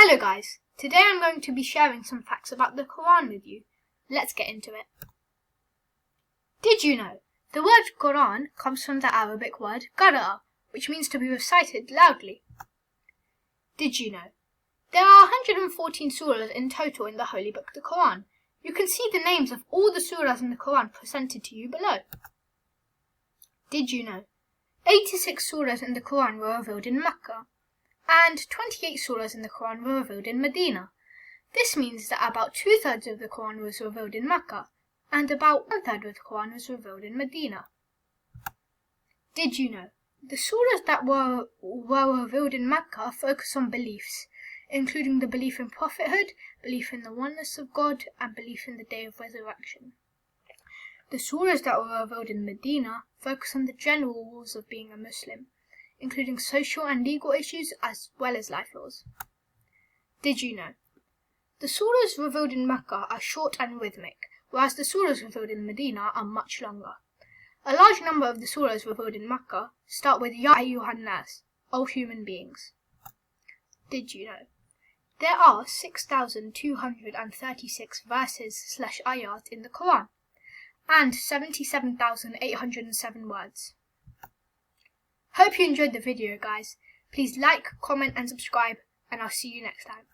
Hello guys, today I'm going to be sharing some facts about the Quran with you. Let's get into it. Did you know the word Quran comes from the Arabic word qara'a, which means to be recited loudly? Did you know there are 114 surahs in total in the holy book, the Quran? You can see the names of all the surahs in the Quran presented to you below. Did you know 86 surahs in the Quran were revealed in Mecca, and 28 surahs in the Quran were revealed in Medina? This means that about 2/3 of the Quran was revealed in Mecca, and about 1/3 of the Quran was revealed in Medina. Did you know the surahs that were revealed in Mecca focus on beliefs, including the belief in prophethood, belief in the oneness of God, and belief in the day of resurrection? The surahs that were revealed in Medina focus on the general rules of being a Muslim, including social and legal issues as well as life laws. Did you know the surahs revealed in Mecca are short and rhythmic, whereas the surahs revealed in Medina are much longer? A large number of the surahs revealed in Mecca start with Ya Ayyuhan Nas, O human beings. Did you know there are 6,236 verses/ayat in the Quran, and 77,807 words? Hope you enjoyed the video, guys. Please like, comment and subscribe, and I'll see you next time.